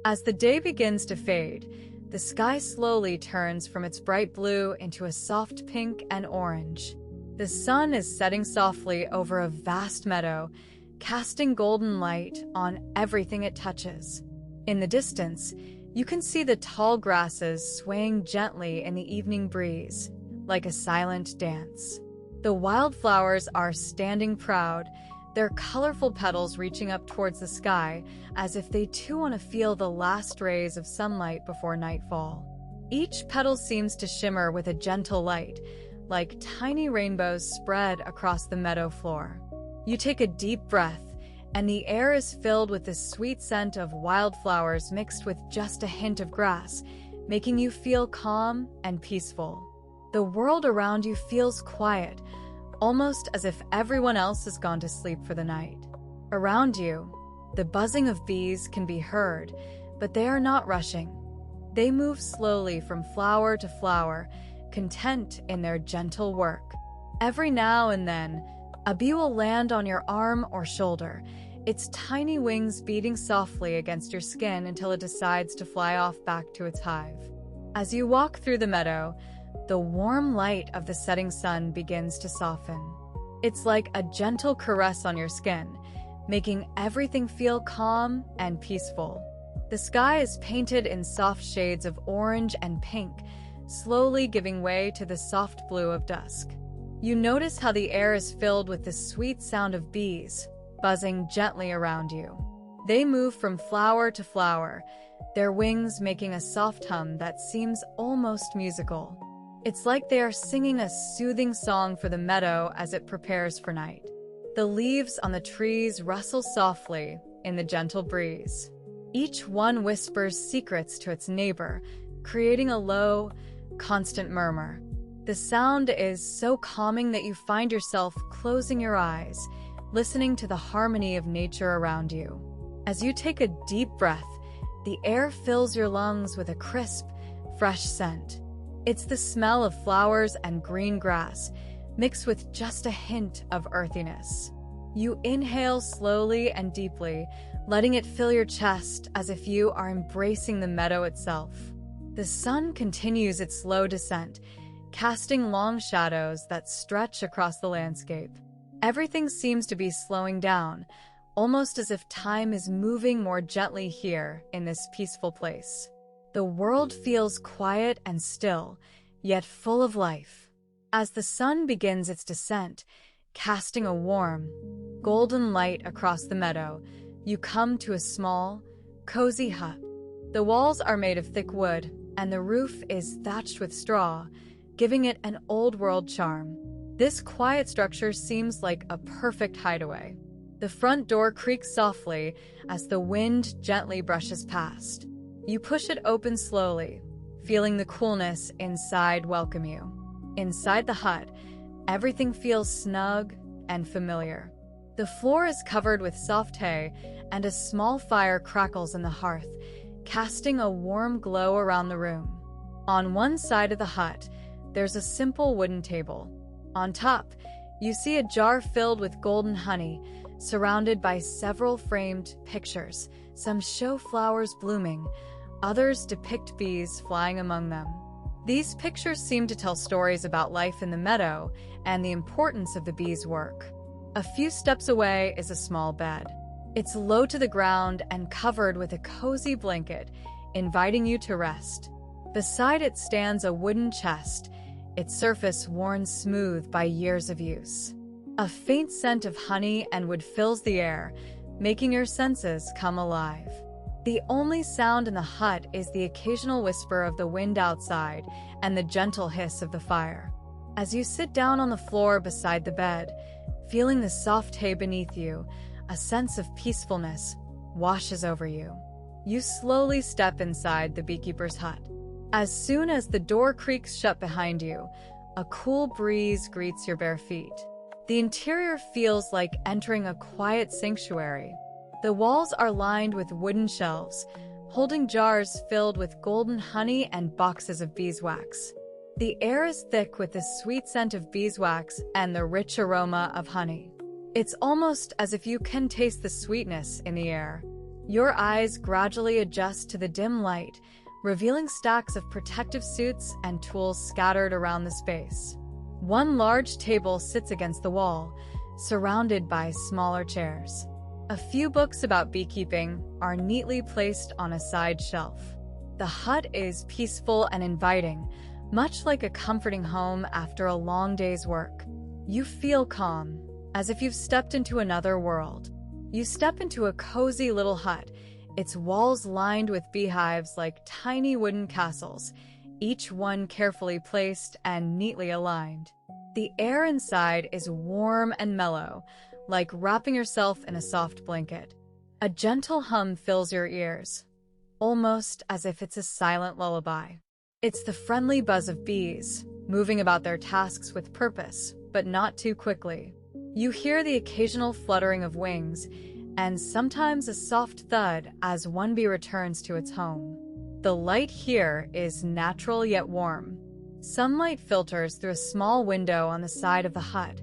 As the day begins to fade, the sky slowly turns from its bright blue into a soft pink and orange. The sun is setting softly over a vast meadow, casting golden light on everything it touches. In the distance, you can see the tall grasses swaying gently in the evening breeze, like a silent dance. The wildflowers are standing proud, their colorful petals reaching up towards the sky as if they too want to feel the last rays of sunlight before nightfall. Each petal seems to shimmer with a gentle light, like tiny rainbows spread across the meadow floor. You take a deep breath, and the air is filled with the sweet scent of wildflowers mixed with just a hint of grass, making you feel calm and peaceful. The world around you feels quiet, almost as if everyone else has gone to sleep for the night. Around you, the buzzing of bees can be heard, but they are not rushing. They move slowly from flower to flower, content in their gentle work. Every now and then, a bee will land on your arm or shoulder, its tiny wings beating softly against your skin until it decides to fly off back to its hive. As you walk through the meadow, the warm light of the setting sun begins to soften. It's like a gentle caress on your skin, making everything feel calm and peaceful. The sky is painted in soft shades of orange and pink, slowly giving way to the soft blue of dusk. You notice how the air is filled with the sweet sound of bees, buzzing gently around you. They move from flower to flower, their wings making a soft hum that seems almost musical. It's like they are singing a soothing song for the meadow as it prepares for night. The leaves on the trees rustle softly in the gentle breeze. Each one whispers secrets to its neighbor, creating a low, constant murmur. The sound is so calming that you find yourself closing your eyes, listening to the harmony of nature around you. As you take a deep breath, the air fills your lungs with a crisp, fresh scent. It's the smell of flowers and green grass, mixed with just a hint of earthiness. You inhale slowly and deeply, letting it fill your chest as if you are embracing the meadow itself. The sun continues its slow descent, casting long shadows that stretch across the landscape. Everything seems to be slowing down, almost as if time is moving more gently here in this peaceful place. The world feels quiet and still, yet full of life. As the sun begins its descent, casting a warm, golden light across the meadow, you come to a small, cozy hut. The walls are made of thick wood, and the roof is thatched with straw, giving it an old-world charm. This quiet structure seems like a perfect hideaway. The front door creaks softly as the wind gently brushes past. You push it open slowly, feeling the coolness inside welcome you. Inside the hut, everything feels snug and familiar. The floor is covered with soft hay, and a small fire crackles in the hearth, casting a warm glow around the room. On one side of the hut, there's a simple wooden table. On top, you see a jar filled with golden honey, surrounded by several framed pictures. Some show flowers blooming, others depict bees flying among them. These pictures seem to tell stories about life in the meadow and the importance of the bees' work. A few steps away is a small bed. It's low to the ground and covered with a cozy blanket, inviting you to rest. Beside it stands a wooden chest, its surface worn smooth by years of use. A faint scent of honey and wood fills the air, making your senses come alive. The only sound in the hut is the occasional whisper of the wind outside and the gentle hiss of the fire. As you sit down on the floor beside the bed, feeling the soft hay beneath you, a sense of peacefulness washes over you. You slowly step inside the beekeeper's hut. As soon as the door creaks shut behind you, a cool breeze greets your bare feet. The interior feels like entering a quiet sanctuary. The walls are lined with wooden shelves, holding jars filled with golden honey and boxes of beeswax. The air is thick with the sweet scent of beeswax and the rich aroma of honey. It's almost as if you can taste the sweetness in the air. Your eyes gradually adjust to the dim light, revealing stacks of protective suits and tools scattered around the space. One large table sits against the wall, surrounded by smaller chairs. A few books about beekeeping are neatly placed on a side shelf. The hut is peaceful and inviting, much like a comforting home after a long day's work. You feel calm, as if you've stepped into another world. You step into a cozy little hut, its walls lined with beehives like tiny wooden castles, each one carefully placed and neatly aligned. The air inside is warm and mellow, like wrapping yourself in a soft blanket. A gentle hum fills your ears, almost as if it's a silent lullaby. It's the friendly buzz of bees, moving about their tasks with purpose, but not too quickly. You hear the occasional fluttering of wings, and sometimes a soft thud as one bee returns to its home. The light here is natural yet warm. Sunlight filters through a small window on the side of the hut,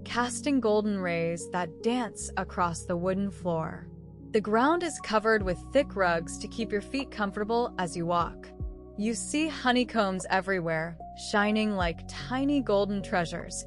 casting golden rays that dance across the wooden floor. The ground is covered with thick rugs to keep your feet comfortable as you walk. You see honeycombs everywhere, shining like tiny golden treasures,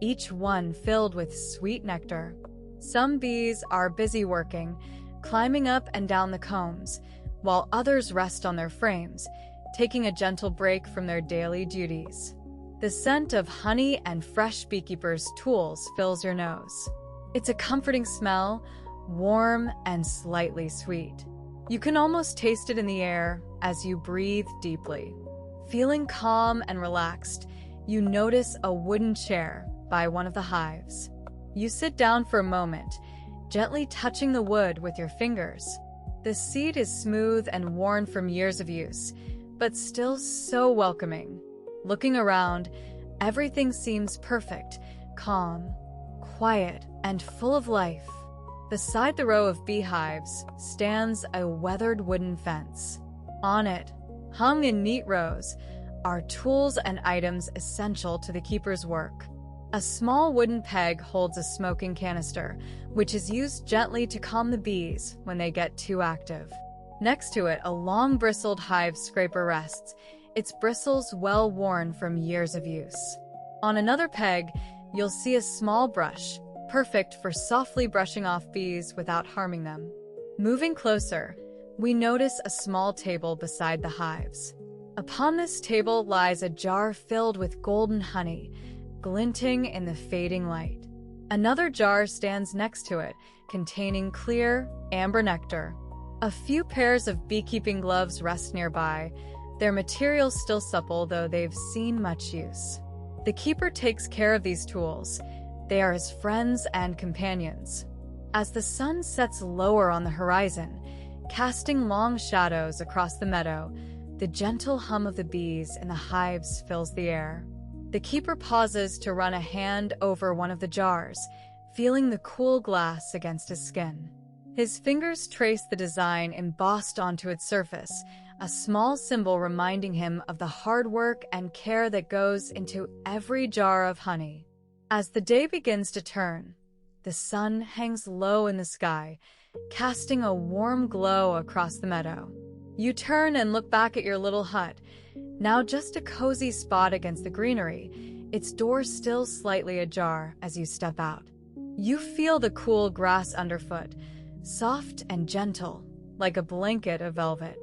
each one filled with sweet nectar. Some bees are busy working, climbing up and down the combs, while others rest on their frames, taking a gentle break from their daily duties. The scent of honey and fresh beekeepers' tools fills your nose. It's a comforting smell, warm and slightly sweet. You can almost taste it in the air as you breathe deeply. Feeling calm and relaxed, you notice a wooden chair by one of the hives. You sit down for a moment, gently touching the wood with your fingers. The seat is smooth and worn from years of use, but still so welcoming. Looking around, everything seems perfect, calm, quiet, and full of life. Beside the row of beehives stands a weathered wooden fence. On it, hung in neat rows, are tools and items essential to the keeper's work. A small wooden peg holds a smoking canister, which is used gently to calm the bees when they get too active. Next to it, a long bristled hive scraper rests, its bristles well worn from years of use. On another peg, you'll see a small brush, perfect for softly brushing off bees without harming them. Moving closer, we notice a small table beside the hives. Upon this table lies a jar filled with golden honey, glinting in the fading light. Another jar stands next to it, containing clear, amber nectar. A few pairs of beekeeping gloves rest nearby, their material still supple though they've seen much use. The keeper takes care of these tools. They are his friends and companions. As the sun sets lower on the horizon, casting long shadows across the meadow, the gentle hum of the bees in the hives fills the air. The keeper pauses to run a hand over one of the jars, feeling the cool glass against his skin. His fingers trace the design embossed onto its surface, a small symbol reminding him of the hard work and care that goes into every jar of honey. As the day begins to turn, the sun hangs low in the sky, casting a warm glow across the meadow. You turn and look back at your little hut, now just a cozy spot against the greenery, its door still slightly ajar as you step out. You feel the cool grass underfoot, soft and gentle, like a blanket of velvet.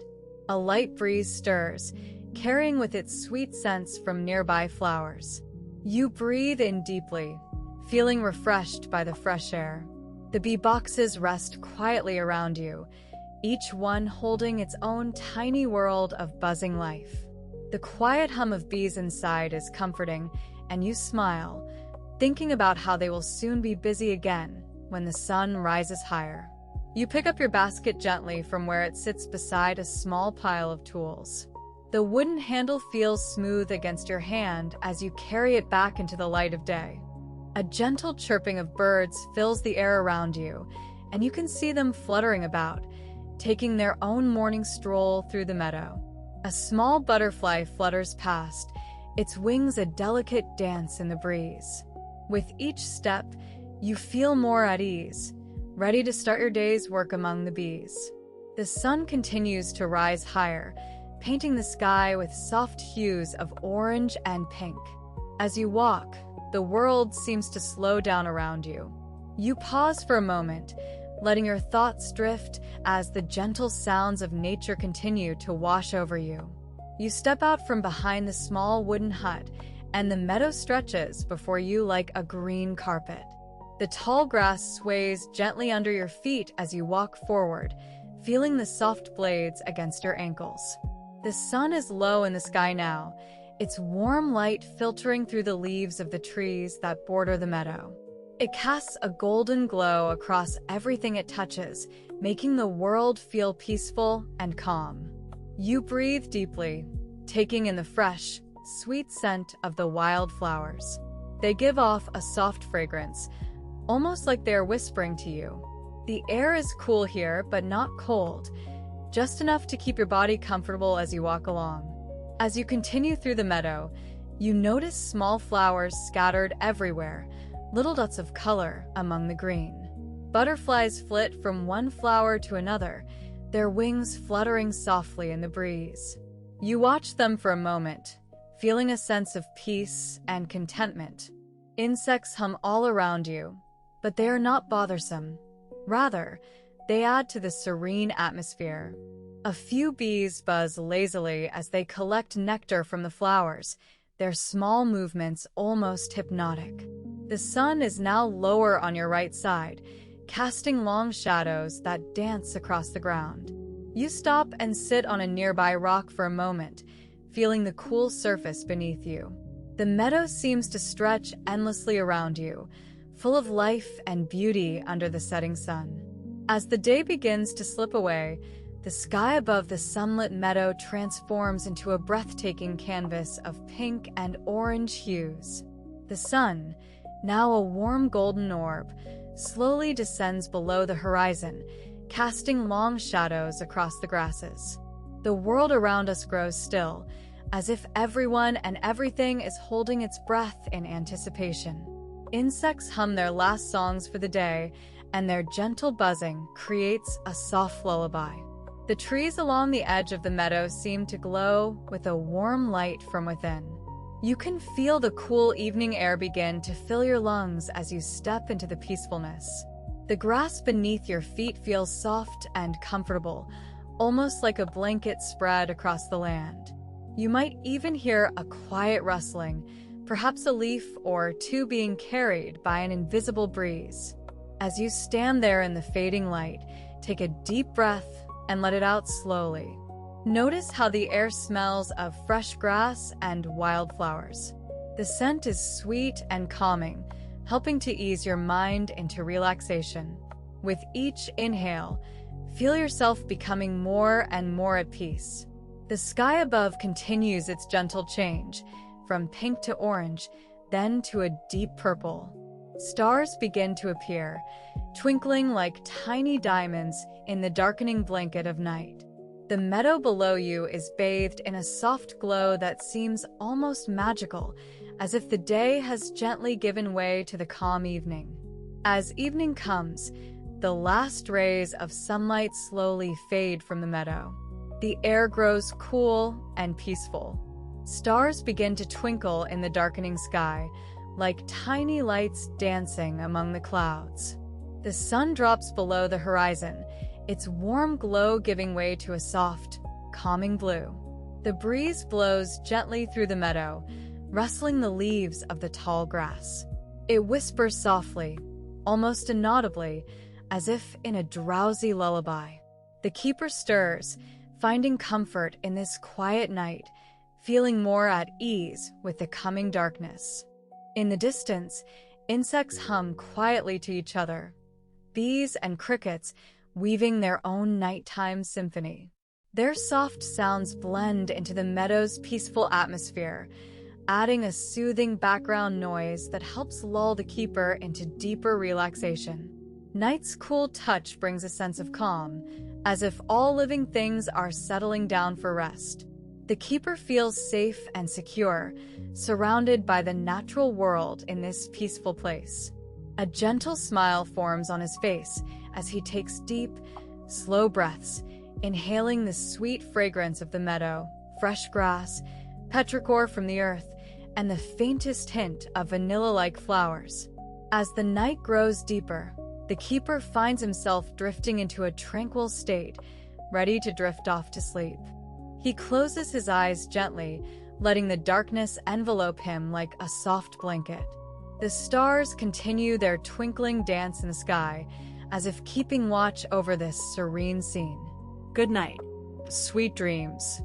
A light breeze stirs, carrying with it sweet scents from nearby flowers. You breathe in deeply, feeling refreshed by the fresh air. The bee boxes rest quietly around you, each one holding its own tiny world of buzzing life. The quiet hum of bees inside is comforting, and you smile, thinking about how they will soon be busy again when the sun rises higher. You pick up your basket gently from where it sits beside a small pile of tools. The wooden handle feels smooth against your hand as you carry it back into the light of day. A gentle chirping of birds fills the air around you, and you can see them fluttering about, taking their own morning stroll through the meadow. A small butterfly flutters past, its wings a delicate dance in the breeze. With each step, you feel more at ease, ready to start your day's work among the bees. The sun continues to rise higher, painting the sky with soft hues of orange and pink. As you walk, the world seems to slow down around you. You pause for a moment, letting your thoughts drift as the gentle sounds of nature continue to wash over you. You step out from behind the small wooden hut, and the meadow stretches before you like a green carpet. The tall grass sways gently under your feet as you walk forward, feeling the soft blades against your ankles. The sun is low in the sky now, its warm light filtering through the leaves of the trees that border the meadow. It casts a golden glow across everything it touches, making the world feel peaceful and calm. You breathe deeply, taking in the fresh, sweet scent of the wildflowers. They give off a soft fragrance, almost like they are whispering to you. The air is cool here, but not cold, just enough to keep your body comfortable as you walk along. As you continue through the meadow, you notice small flowers scattered everywhere, little dots of color among the green. Butterflies flit from one flower to another, their wings fluttering softly in the breeze. You watch them for a moment, feeling a sense of peace and contentment. Insects hum all around you, but they are not bothersome. Rather, they add to the serene atmosphere. A few bees buzz lazily as they collect nectar from the flowers, their small movements almost hypnotic. The sun is now lower on your right side, casting long shadows that dance across the ground. You stop and sit on a nearby rock for a moment, feeling the cool surface beneath you. The meadow seems to stretch endlessly around you, full of life and beauty under the setting sun. As the day begins to slip away, the sky above the sunlit meadow transforms into a breathtaking canvas of pink and orange hues. The sun, now a warm golden orb, slowly descends below the horizon, casting long shadows across the grasses. The world around us grows still, as if everyone and everything is holding its breath in anticipation. Insects hum their last songs for the day, and their gentle buzzing creates a soft lullaby. The trees along the edge of the meadow seem to glow with a warm light from within. You can feel the cool evening air begin to fill your lungs as you step into the peacefulness. The grass beneath your feet feels soft and comfortable, almost like a blanket spread across the land. You might even hear a quiet rustling, perhaps a leaf or two being carried by an invisible breeze. As you stand there in the fading light, take a deep breath and let it out slowly. Notice how the air smells of fresh grass and wildflowers. The scent is sweet and calming, helping to ease your mind into relaxation. With each inhale, feel yourself becoming more and more at peace. The sky above continues its gentle change, from pink to orange, then to a deep purple. Stars begin to appear, twinkling like tiny diamonds in the darkening blanket of night. The meadow below you is bathed in a soft glow that seems almost magical, as if the day has gently given way to the calm evening. As evening comes, the last rays of sunlight slowly fade from the meadow. The air grows cool and peaceful. Stars begin to twinkle in the darkening sky, like tiny lights dancing among the clouds. The sun drops below the horizon, its warm glow giving way to a soft, calming blue. The breeze blows gently through the meadow, rustling the leaves of the tall grass. It whispers softly, almost inaudibly, as if in a drowsy lullaby. The keeper stirs, finding comfort in this quiet night, feeling more at ease with the coming darkness. In the distance, insects hum quietly to each other, bees and crickets weaving their own nighttime symphony. Their soft sounds blend into the meadow's peaceful atmosphere, adding a soothing background noise that helps lull the keeper into deeper relaxation. Night's cool touch brings a sense of calm, as if all living things are settling down for rest. The keeper feels safe and secure, surrounded by the natural world in this peaceful place. A gentle smile forms on his face as he takes deep, slow breaths, inhaling the sweet fragrance of the meadow, fresh grass, petrichor from the earth, and the faintest hint of vanilla-like flowers. As the night grows deeper, the keeper finds himself drifting into a tranquil state, ready to drift off to sleep. He closes his eyes gently, letting the darkness envelope him like a soft blanket. The stars continue their twinkling dance in the sky, as if keeping watch over this serene scene. Good night. Sweet dreams.